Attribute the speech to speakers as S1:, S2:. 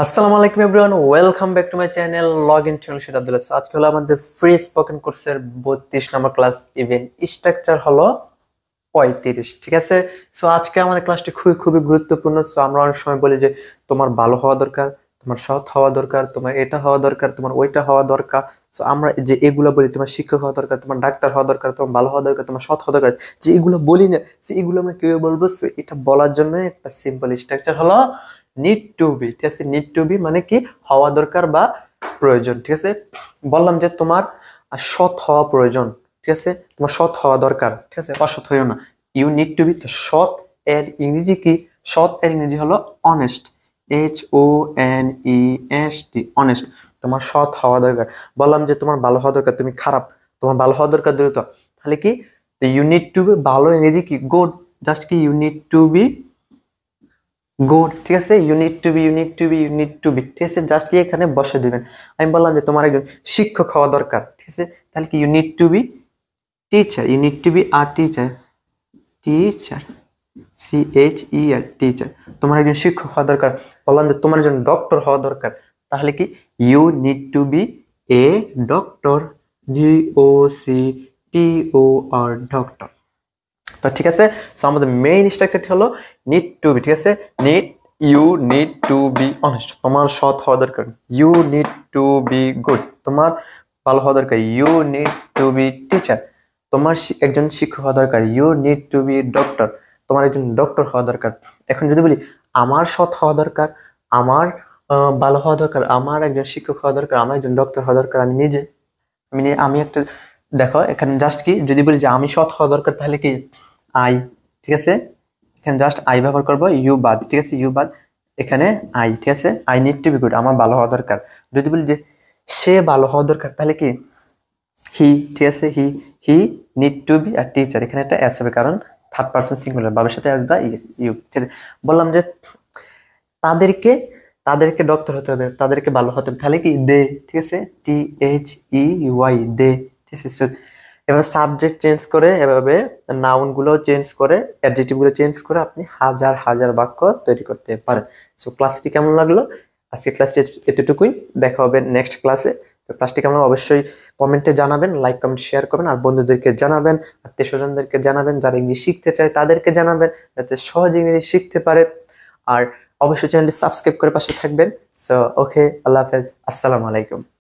S1: আসসালামু আলাইকুম everyone, welcome back to my channel log in channel Shahid Abdullah. আজকে হলো আমাদের ফ্রি স্পোকেন কোর্সের 32 নম্বর ক্লাস। ইভেন স্ট্রাকচার হলো 35, ঠিক আছে। সো আজকে আমাদের ক্লাসটি খুবই খুবই গুরুত্বপূর্ণ। সো আমরা অনেক সময় বলি যে তোমার ভালো হওয়া দরকার, তোমার সৎ হওয়া দরকার, তোমার এটা হওয়া দরকার, তোমার ওইটা হওয়া দরকার। সো আমরা যে এগুলো বলি, তোমার শিক্ষক হওয়া দরকার, তোমার ডাক্তার হওয়া দরকার, তোমার ভালো হওয়া দরকার, তোমার সৎ হওয়া দরকার, যে এগুলো বলি না, যে এগুলো আমরা কেউ বলবো। সো এটা বলার জন্য একটা সিম্পল স্ট্রাকচার হলো নিড টু বি, ঠিক আছে। নিড টু বি মানে কি, হওয়া দরকার বা প্রয়োজন, ঠিক আছে। বললাম যে তোমার সৎ হওয়া প্রয়োজন, ঠিক আছে, তোমার সৎ হওয়া দরকার, ঠিক আছে, অসৎ হইও না। You need to be. তো সৎ এর ইংরেজি কি? সৎ এর ইংরেজি হলো অনেস্ট, HONEST, অনেস্ট। তোমার সৎ হওয়া দরকার। বললাম যে তোমার ভালো হওয়া দরকার, তুমি খারাপ, তোমার ভালো হওয়া দরকার দ্রুত, তাহলে কি? ইউ নিড টু বি ভালো ইংরেজি কি? গুড। জাস্ট কি, you need to be good, ঠিক আছে। You need to be, you need to be, you need to be, ঠিক আছে। জাস্ট কি এখানে বসে দিবেন। আমি বললাম যে তোমার একজন শিক্ষক হওয়া দরকার, ঠিক আছে, তাহলে কি you need to be teacher, you need to be আর টিচার, টিচার, CHER, টিচার। তোমার একজন শিক্ষক হওয়া দরকার। বললাম যে তোমার একজন ডক্টর হওয়া দরকার, তাহলে কি you need to be a doctor, DOCTOR, doctor. তো ঠিক আছে। সো আমাদের মেইন স্ট্রাকচারটি হলো নিড টু বি, ঠিক আছে। Need, you need to be honest, তোমার সৎ হওয়া দরকার। You need to be good, তোমার ভালো হওয়া দরকার। You need to be teacher, তোমার একজন শিক্ষক হওয়া দরকার। You need to be doctor, তোমার একজন ডক্টর হওয়া দরকার। এখন যদি বলি আমার সৎ হওয়া দরকার, আমার ভালো হওয়া দরকার, আমার একজন শিক্ষক হওয়া দরকার, আমার একজন ডক্টর হওয়া দরকার, আমি নিজে, আমি একটা, দেখো এখানে জাস্ট কি, যদি বলি যে আমি সৎ হওয়া দরকার, তাহলে কি আই, ঠিক আছে। এখানে জাস্ট আই ব্যবহার করবো, ইউ বাদ, ঠিক আছে, ইউ বাদ, এখানে আই, ঠিক আছে। I need to be good, আমার ভালো হওয়া দরকার। যদি বলি যে সে ভালো হওয়া দরকার, তাহলে কি হি, ঠিক আছে, হি নিড টু বি আর টিচার, এখানে একটা এস হবে, কারণ থার্ড পার্সন সিঙ্গুলার, বাবার সাথে আসবে ইউ, ঠিক আছে। বললাম যে তাদেরকে, তাদেরকে ডক্টর হতে হবে, তাদেরকে ভালো হতে হবে, তাহলে কি দে, ঠিক আছে, THEY, দে, ঠিক আছে। So, এবার সাবজেক্ট চেঞ্জ করে, এভাবে নাউন গুলো চেঞ্জ করে, অ্যাডজেক্টিভ গুলো চেঞ্জ করে আপনি হাজার হাজার বাক্য তৈরি করতে পারেন। সো ক্লাসটি কেমন লাগলো? আজকে ক্লাসটি এতটুকুই, দেখা হবে নেক্সট ক্লাসে। তো ক্লাসটি কেমন অবশ্যই কমেন্টে জানাবেন, লাইক কমেন্ট শেয়ার করবেন, আর বন্ধুদেরকে জানাবেন, আত্মীয় স্বজনদেরকে জানাবেন, যারা ইংলিশ শিখতে চায় তাদেরকে জানাবেন, যাতে সহজ ইংলিশ শিখতে পারে। আর অবশ্যই চ্যানেলটি সাবস্ক্রাইব করে পাশে থাকবেন। সো ওকে, আল্লাহ হাফেজ, আসসালামু আলাইকুম।